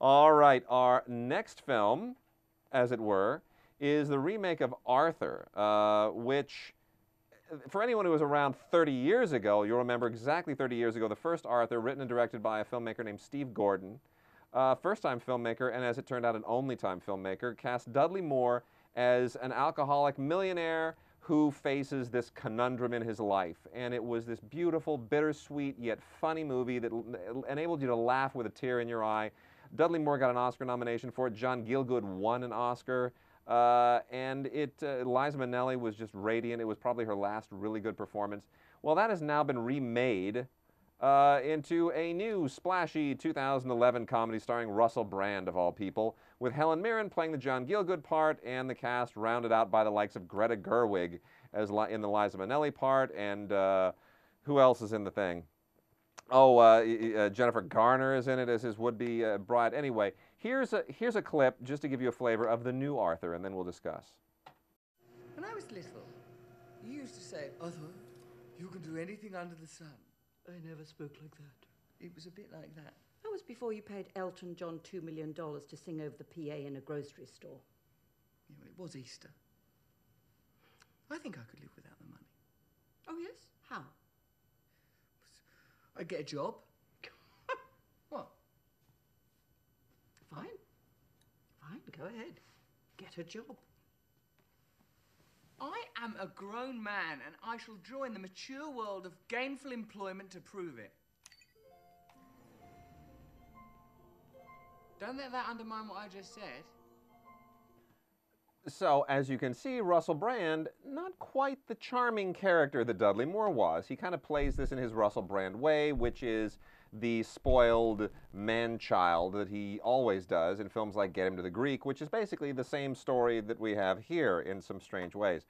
All right, our next film, as it were, is the remake of Arthur, which, for anyone who was around 30 years ago, you'll remember exactly 30 years ago, the first Arthur, written and directed by a filmmaker named Steve Gordon. First-time filmmaker, and as it turned out, an only-time filmmaker, cast Dudley Moore as an alcoholic millionaire who faces this conundrum in his life. And it was this beautiful, bittersweet, yet funny movie that enabled you to laugh with a tear in your eye. Dudley Moore got an Oscar nomination for it. John Gielgud won an Oscar. And Liza Minnelli was just radiant. It was probably her last really good performance. Well, that has now been remade into a new, splashy 2011 comedy starring Russell Brand, of all people, with Helen Mirren playing the John Gielgud part, and the cast rounded out by the likes of Greta Gerwig as in the Liza Minnelli part, and who else is in the thing? Oh, Jennifer Garner is in it as his would-be bride. Anyway, here's a clip just to give you a flavor of the new Arthur, and then we'll discuss. When I was little, you used to say, Arthur, you can do anything under the sun. I never spoke like that. It was a bit like that. That was before you paid Elton John $2 million to sing over the PA in a grocery store. Yeah, well, it was Easter. I think I could live without the money. Oh, yes? How? I'd get a job. What? Fine. Fine, go ahead. Get a job. I am a grown man, and I shall join the mature world of gainful employment to prove it. Don't let that undermine what I just said. So, as you can see, Russell Brand, not quite the charming character that Dudley Moore was. He kind of plays this in his Russell Brand way, which is the spoiled man-child that he always does in films like Get Him to the Greek, which is basically the same story that we have here in some strange ways.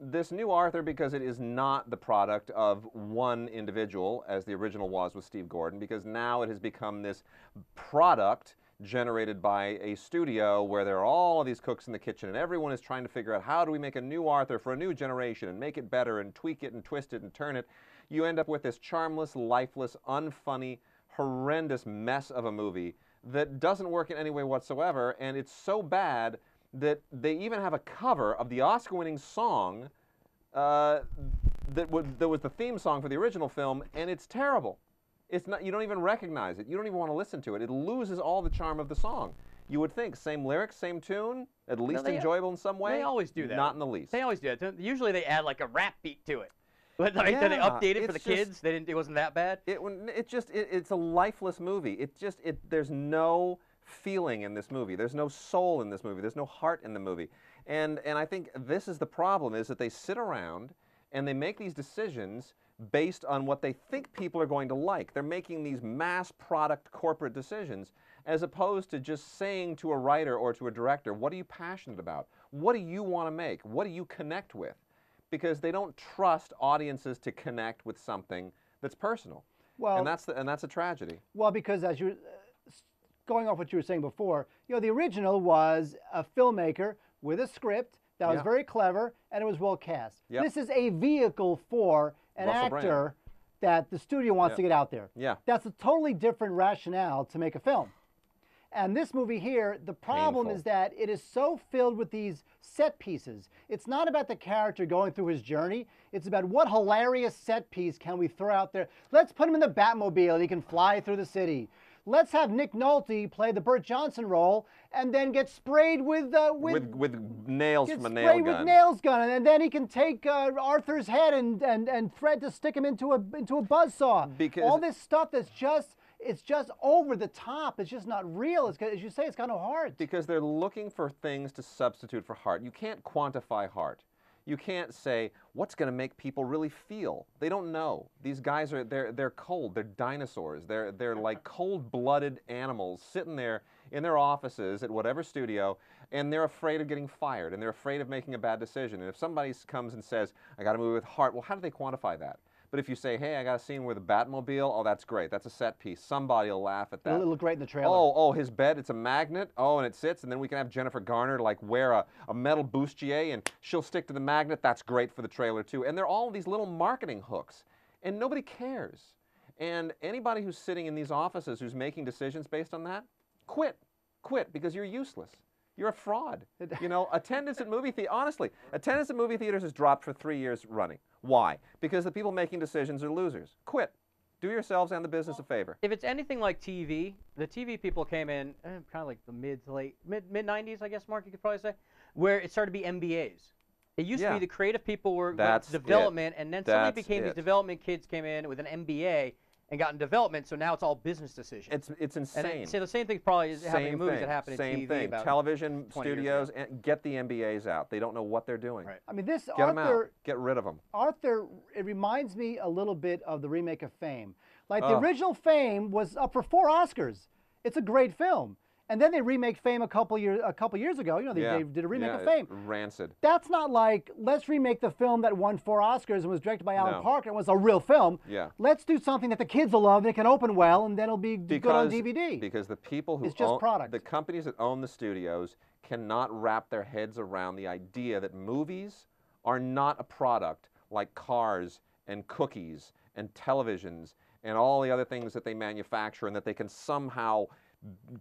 This new Arthur, because it is not the product of one individual, as the original was with Steve Gordon, because now it has become this product generated by a studio where there are all of these cooks in the kitchen, and everyone is trying to figure out how do we make a new Arthur for a new generation and make it better and tweak it and twist it and turn it. You end up with this charmless, lifeless, unfunny, horrendous mess of a movie that doesn't work in any way whatsoever, and it's so bad that they even have a cover of the Oscar-winning song that was the theme song for the original film, and it's terrible. It's not, you don't even recognize it. You don't even want to listen to it. It loses all the charm of the song. You would think, same lyrics, same tune, at least enjoyable in some way. They always do that. Not in the least. They always do that. Usually they add like a rap beat to it. But like, yeah, they update it for the kids. It wasn't that bad. It's a lifeless movie. There's no feeling in this movie. There's no soul in this movie. There's no heart in the movie. And I think this is the problem, is that they sit around and they make these decisions based on what they think people are going to like. They're making these mass product corporate decisions as opposed to just saying to a writer or to a director, what are you passionate about? What do you want to make? What do you connect with? Because they don't trust audiences to connect with something that's personal. Well, and that's a tragedy. Well, because as you're going off what you were saying before, you know, the original was a filmmaker with a script that was very clever and it was well cast. Yep. This is a vehicle for an actor that the studio wants to get out there. Yeah. That's a totally different rationale to make a film. And this movie here, the problem is that it is so filled with these set pieces. It's not about the character going through his journey. It's about what hilarious set piece can we throw out there. Let's put him in the Batmobile and he can fly through the city. Let's have Nick Nolte play the Burt Johnson role and then get sprayed with nails from a nail gun. With nails gun, and then he can take Arthur's head and thread to stick him into a buzzsaw. Because all this stuff that's it's just over the top. It's just not real. It's, as you say, it's kind of hard. Because they're looking for things to substitute for heart. You can't quantify heart. You can't say, what's going to make people really feel? They don't know. These guys they're cold. They're dinosaurs. They're like cold-blooded animals sitting there in their offices at whatever studio, and they're afraid of getting fired, and they're afraid of making a bad decision. And if somebody comes and says, I got a movie with heart, well, how do they quantify that? But if you say, hey, I got a scene with a Batmobile, oh, that's great. That's a set piece. Somebody will laugh at that. It'll look great in the trailer. Oh, his bed, it's a magnet. Oh, and it sits, and then we can have Jennifer Garner like wear a metal bustier, and she'll stick to the magnet. That's great for the trailer, too. And they're all these little marketing hooks, and nobody cares. And anybody who's sitting in these offices who's making decisions based on that, quit. Quit, because you're useless. You're a fraud. You know, attendance at movie theaters, honestly, attendance at movie theaters has dropped for 3 years running. Why? Because the people making decisions are losers. Quit. Do yourselves and the business a favor. If it's anything like TV, the TV people came in kind of like the mid 90s, I guess, Mark, you could probably say, where it started to be MBAs. It used to be the creative people were development, and then suddenly became these development kids came in with an MBA and got in development, so now it's all business decisions. It's insane. And the same thing probably is happening in movies that happen in TV. Same thing. Television studios, and get the MBAs out. They don't know what they're doing. Right. I mean, this Get them out. Get rid of them. Arthur, it reminds me a little bit of the remake of Fame. Like the original Fame was up for 4 Oscars. It's a great film. And then they remake Fame a couple years ago. You know, they did a remake of Fame. Rancid. That's not like, let's remake the film that won 4 Oscars and was directed by Alan Parker and was a real film. Yeah. Let's do something that the kids will love and it can open well, and then it'll be good on DVD. Because the people who it's just own, product. the companies that own the studios cannot wrap their heads around the idea that movies are not a product like cars and cookies and televisions and all the other things that they manufacture, and that they can somehow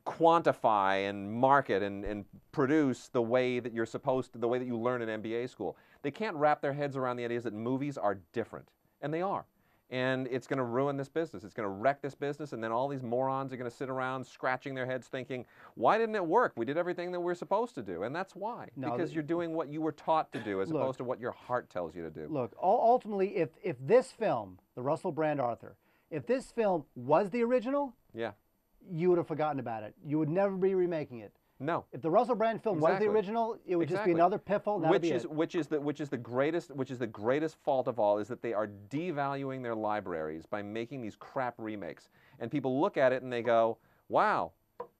quantify and market and produce the way that you're supposed to, the way that you learn in MBA school. They can't wrap their heads around the ideas that movies are different, and they are. And it's going to ruin this business. It's going to wreck this business, and then all these morons are going to sit around scratching their heads thinking, why didn't it work? We did everything that we're supposed to do. And that's why. Because you're doing what you were taught to do as opposed to what your heart tells you to do. Look, ultimately, if this film, the Russell Brand Arthur, if this film was the original, you would have forgotten about it. You would never be remaking it. No. If the Russell Brand film was the original, it would just be another piffle. Which is the greatest fault of all, is that they are devaluing their libraries by making these crap remakes. And people look at it and they go, "Wow,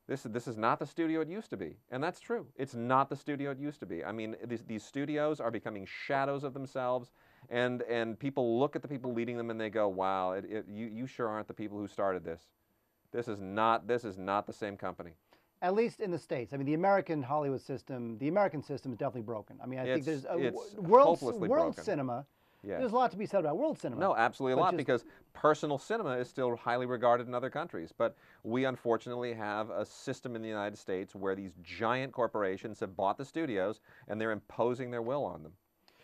this is not the studio it used to be." And that's true. It's not the studio it used to be. I mean, these studios are becoming shadows of themselves, and people look at the people leading them and they go, "Wow, you sure aren't the people who started this. This is not the same company." At least in the States. I mean, the American Hollywood system, the American system is definitely broken. I mean, I think there's world cinema. Yeah. There's a lot to be said about world cinema. No, absolutely a lot, because personal cinema is still highly regarded in other countries. But we unfortunately have a system in the United States where these giant corporations have bought the studios and they're imposing their will on them.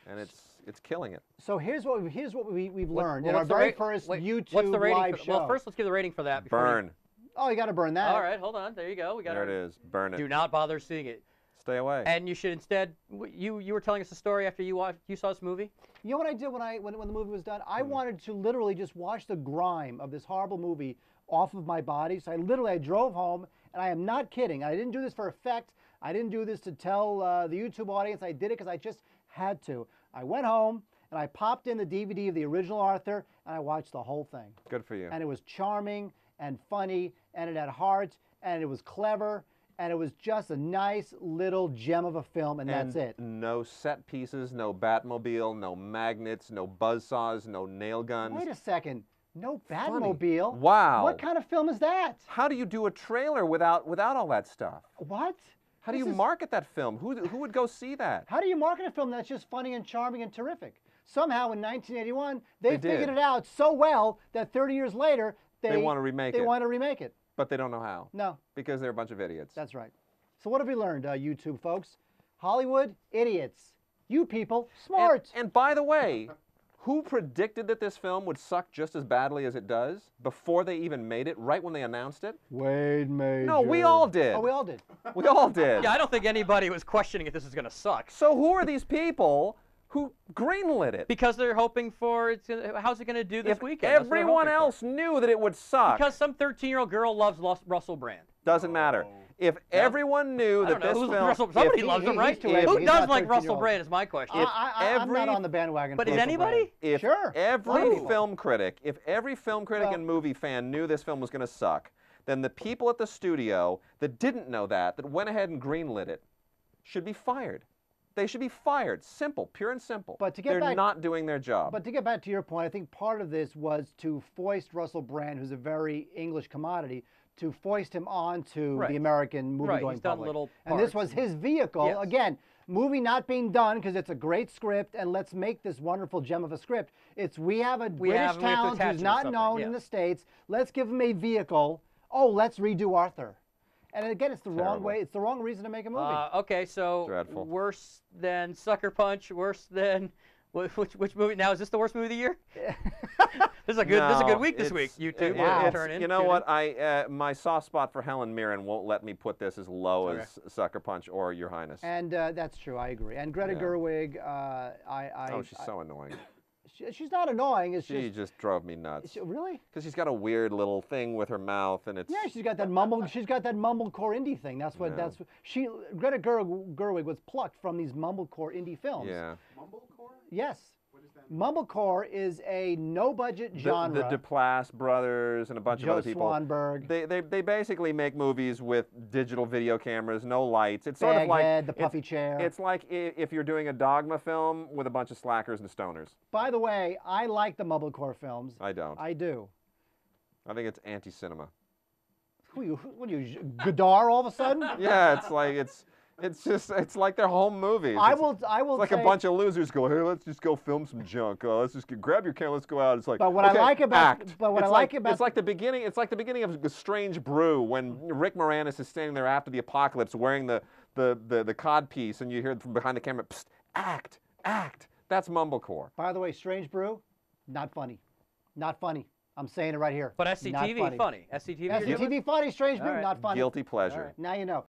And it's killing it. So here's what we've learned in our very first YouTube live show. Well, first let's give the rating for that. Burn. Oh, you got to burn that. All right, hold on. There you go. We got there it is. Burn it. Do not bother seeing it. Stay away. And you should instead. You were telling us a story after you saw this movie. You know what I did when the movie was done? I wanted to literally just wash the grime of this horrible movie off of my body. So I drove home, and I am not kidding. I didn't do this for effect. I didn't do this to tell the YouTube audience. I did it because I just had to. I went home and I popped in the DVD of the original Arthur, and I watched the whole thing. Good for you. And it was charming and funny, and it had heart, and it was clever, and it was just a nice little gem of a film, and that's it. No set pieces, no Batmobile, no magnets, no buzzsaws, no nail guns. Wait a second. No Batmobile? Funny. Wow. What kind of film is that? How do you do a trailer without all that stuff? What? How do you market that film? Who would go see that? How do you market a film that's just funny and charming and terrific? Somehow in 1981, they figured it out so well that 30 years later, they want to remake it. They want to remake it. But they don't know how. No. Because they're a bunch of idiots. That's right. So what have we learned, YouTube folks? Hollywood, idiots. You people, smart. And by the way, who predicted that this film would suck just as badly as it does before they even made it, right when they announced it? Wade Major. No, we all did. Oh, we all did. We all did. Yeah, I don't think anybody was questioning if this is going to suck. So who are these people who greenlit it? Because they're hoping for how's it going to do this weekend? Everyone else knew that it would suck. Because some 13-year-old girl loves Russell Brand. Doesn't matter. If everyone knew that this film... Somebody loves him, right? Who does like Russell Brand is my question. I'm not on the bandwagon. But is anybody? Sure. Every film critic and movie fan knew this film was going to suck, then the people at the studio that didn't know that went ahead and greenlit it, should be fired. They should be fired. Simple, pure and simple. But they're not doing their job. But to get back to your point, I think part of this was to foist Russell Brand, who's a very English commodity, to foist him onto the American movie-going public. And this was his vehicle. Yes. Again, movie not being done because it's a great script, and let's make this wonderful gem of a script. We have a British talent who's not known in the States. Let's give him a vehicle. Oh, let's redo Arthur. And again, it's the wrong way. It's the wrong reason to make a movie. Okay, so Dreadful. worse than Sucker Punch, worse than which movie? Now is this the worst movie of the year? This is a good week this week. YouTube. You know what? My soft spot for Helen Mirren won't let me put this as low as Sucker Punch or Your Highness. And that's true. I agree. And Greta Gerwig, she's so annoying. She's not annoying. She just drove me nuts. Really? Because she's got a weird little thing with her mouth, and it's she's got that mumblecore indie thing. That's what Greta Gerwig was plucked from these mumblecore indie films. Yeah. Mumblecore? Yes. What is that? Mumblecore is a no-budget genre. The Duplass brothers and a bunch of other people. Joe Swanberg. They basically make movies with digital video cameras, no lights. It's sort Baghead, of like the puffy chair. It's like if you're doing a Dogma film with a bunch of slackers and stoners. By the way, I like the mumblecore films. I don't. I do. I think it's anti-cinema. What are you, Godard all of a sudden? Yeah, it's like their home movies. I will It's like a bunch of losers go, hey, let's just go film some junk. Let's just grab your camera, let's go out. It's like, but what I like about, act. But what I like about, it's like the beginning. It's like the beginning of A Strange Brew when Rick Moranis is standing there after the apocalypse wearing the cod piece, and you hear from behind the camera, psst, act. That's mumblecore. By the way, Strange Brew, not funny, not funny. I'm saying it right here. But SCTV funny. SCTV funny. Strange Brew, not funny. Guilty pleasure. Now you know.